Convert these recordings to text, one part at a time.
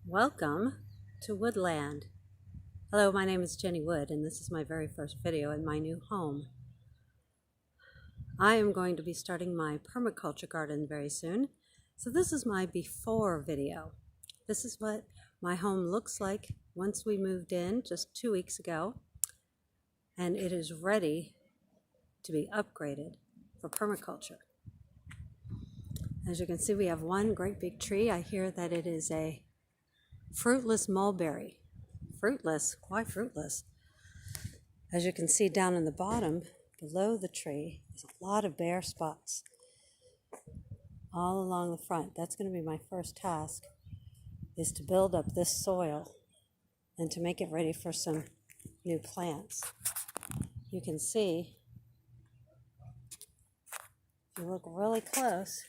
Welcome to Woodland. Hello, my name is Jenny Wood, and this is my very first video in my new home. I am going to be starting my permaculture garden very soon, so this is my before video. This is what my home looks like once we moved in just 2 weeks ago, and it is ready to be upgraded for permaculture. As you can see, we have one great big tree. I hear that it is a fruitless mulberry. Fruitless? Why fruitless? As you can see down in the bottom, below the tree, is a lot of bare spots all along the front. That's going to be my first task, is to build up this soil and to make it ready for some new plants. You can see, if you look really close,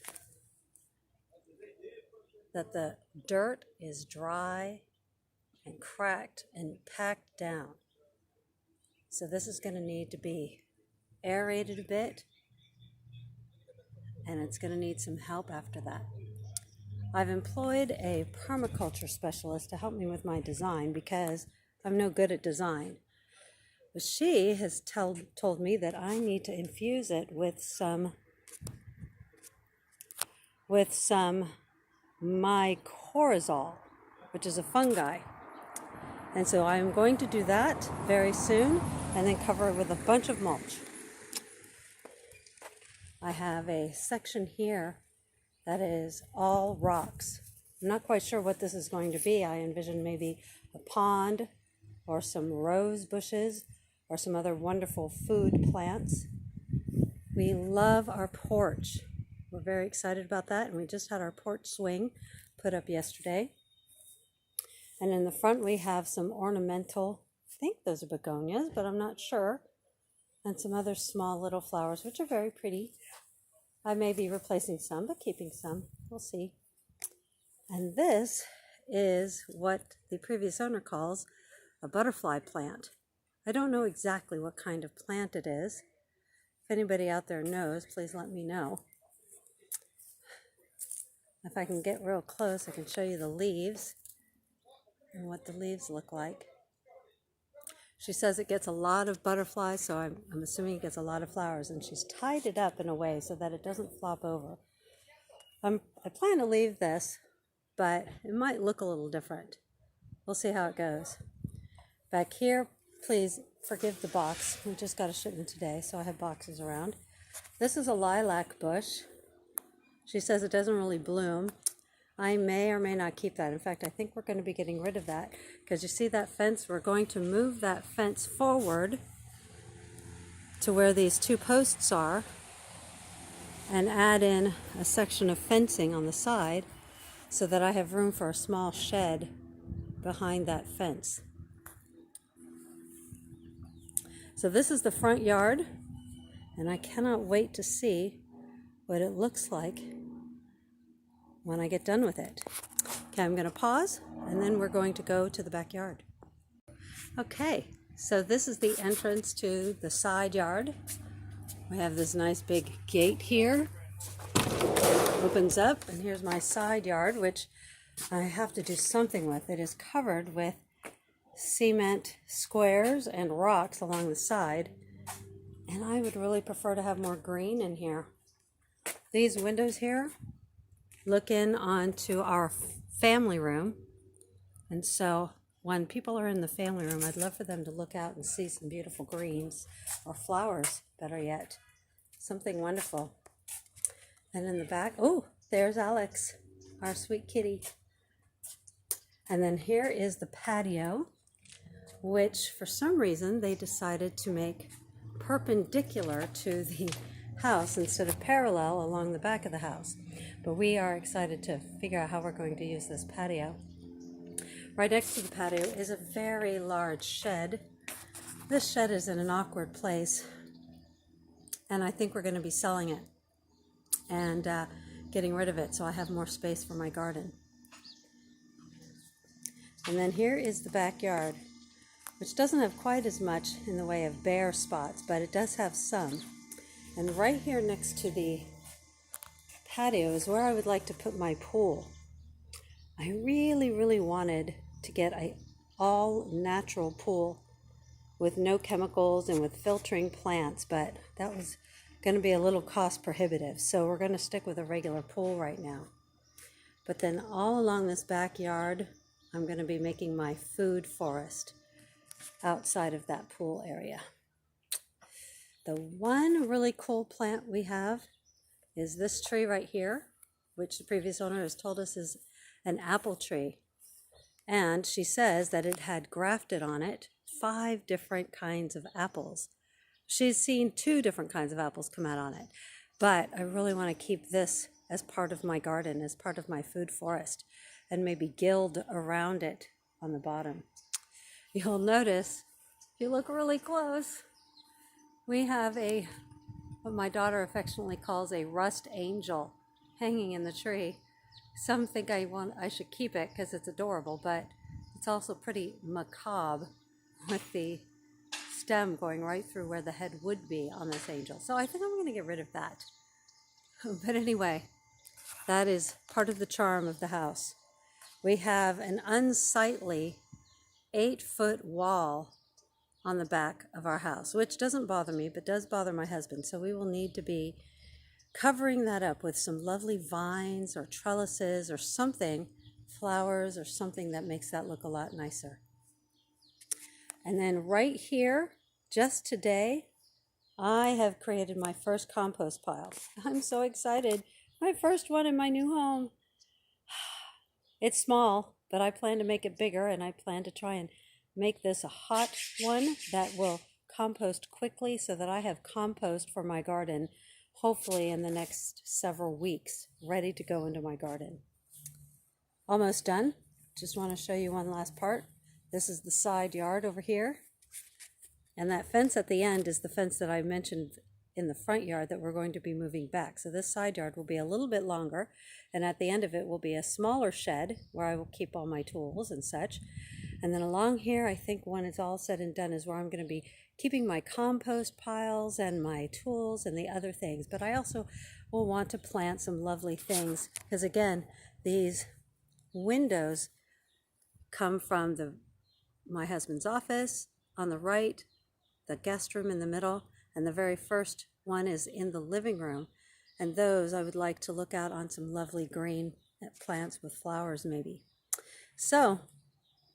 that the dirt is dry and cracked and packed down. So this is going to need to be aerated a bit, and it's going to need some help after that. I've employed a permaculture specialist to help me with my design because I'm no good at design. But she has told me that I need to infuse it with some mycorrhizal, which is a fungi. And so I'm going to do that very soon and then cover it with a bunch of mulch. I have a section here that is all rocks. I'm not quite sure what this is going to be. I envision maybe a pond or some rose bushes or some other wonderful food plants. We love our porch. We're very excited about that, and we just had our porch swing put up yesterday. And in the front we have some ornamental, I think those are begonias, but I'm not sure, and some other small little flowers, which are very pretty. I may be replacing some, but keeping some. We'll see. And this is what the previous owner calls a butterfly plant. I don't know exactly what kind of plant it is. If anybody out there knows, please let me know. If I can get real close, I can show you the leaves and what the leaves look like. She says it gets a lot of butterflies, so I'm assuming it gets a lot of flowers, and she's tied it up in a way so that it doesn't flop over. I plan to leave this, but it might look a little different. We'll see how it goes. Back here, please forgive the box. We just got a shipment today, so I have boxes around. This is a lilac bush. She says it doesn't really bloom. I may or may not keep that. In fact, I think we're going to be getting rid of that because you see that fence? We're going to move that fence forward to where these two posts are and add in a section of fencing on the side so that I have room for a small shed behind that fence. So this is the front yard, and I cannot wait to see what it looks like when I get done with it. Okay, I'm going to pause, and then we're going to go to the backyard. Okay, so this is the entrance to the side yard. We have this nice big gate here. Opens up, and here's my side yard, which I have to do something with. It is covered with cement squares and rocks along the side, and I would really prefer to have more green in here. These windows here look in onto our family room, and so when people are in the family room, I'd love for them to look out and see some beautiful greens, or flowers, better yet. Something wonderful. And in the back, oh, there's Alex, our sweet kitty. And then here is the patio, which for some reason they decided to make perpendicular to the house instead of parallel along the back of the house. But we are excited to figure out how we're going to use this patio. Right next to the patio is a very large shed. This shed is in an awkward place, and I think we're going to be selling it and getting rid of it so I have more space for my garden. And then here is the backyard, which doesn't have quite as much in the way of bare spots, but it does have some. And right here next to the patio is where I would like to put my pool. I really, really wanted to get a all natural pool with no chemicals and with filtering plants, but that was going to be a little cost prohibitive. So we're going to stick with a regular pool right now. But then all along this backyard, I'm going to be making my food forest outside of that pool area. The one really cool plant we have is this tree right here, which the previous owner has told us is an apple tree. And she says that it had grafted on it 5 different kinds of apples. She's seen 2 different kinds of apples come out on it. But I really want to keep this as part of my garden, as part of my food forest, and maybe gild around it on the bottom. You'll notice, if you look really close, we have what my daughter affectionately calls a rust angel hanging in the tree. Some think I should keep it because it's adorable, but it's also pretty macabre with the stem going right through where the head would be on this angel. So I think I'm going to get rid of that. But anyway, that is part of the charm of the house. We have an unsightly 8-foot wall on the back of our house, which doesn't bother me, but does bother my husband. So we will need to be covering that up with some lovely vines or trellises or something, flowers or something that makes that look a lot nicer. And then right here, just today, I have created my first compost pile. I'm so excited. My first one in my new home. It's small, but I plan to make it bigger, and I plan to try and make this a hot one that will compost quickly so that I have compost for my garden, hopefully in the next several weeks, ready to go into my garden. Almost done. Just want to show you one last part. This is the side yard over here. And that fence at the end is the fence that I mentioned in the front yard that we're going to be moving back. So this side yard will be a little bit longer, and at the end of it will be a smaller shed where I will keep all my tools and such. And then along here, I think when it's all said and done, is where I'm going to be keeping my compost piles and my tools and the other things. But I also will want to plant some lovely things because, again, these windows come from my husband's office on the right, the guest room in the middle, and the very first one is in the living room. And those I would like to look out on some lovely green plants with flowers maybe. So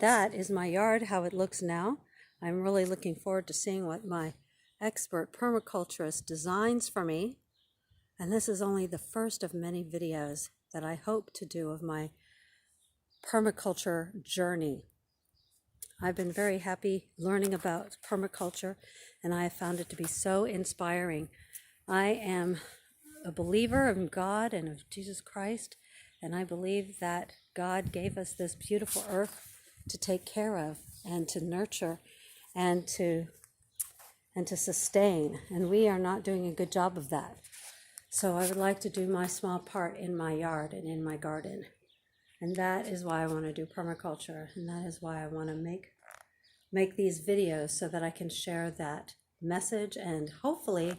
that is my yard, how it looks now. I'm really looking forward to seeing what my expert permaculturist designs for me. And this is only the first of many videos that I hope to do of my permaculture journey. I've been very happy learning about permaculture, and I have found it to be so inspiring. I am a believer in God and of Jesus Christ, and I believe that God gave us this beautiful earth to take care of and to nurture and to sustain, and we are not doing a good job of that. So I would like to do my small part in my yard and in my garden. And that is why I want to do permaculture, and that is why I want to make these videos so that I can share that message and hopefully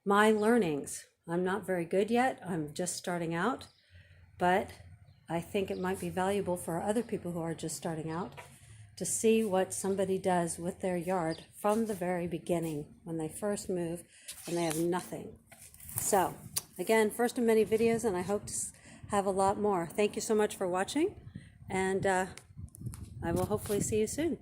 my learnings. I'm not very good yet. I'm just starting out, but I think it might be valuable for other people who are just starting out to see what somebody does with their yard from the very beginning when they first move and they have nothing. So again, first of many videos, and I hope to have a lot more. Thank you so much for watching, and I will hopefully see you soon.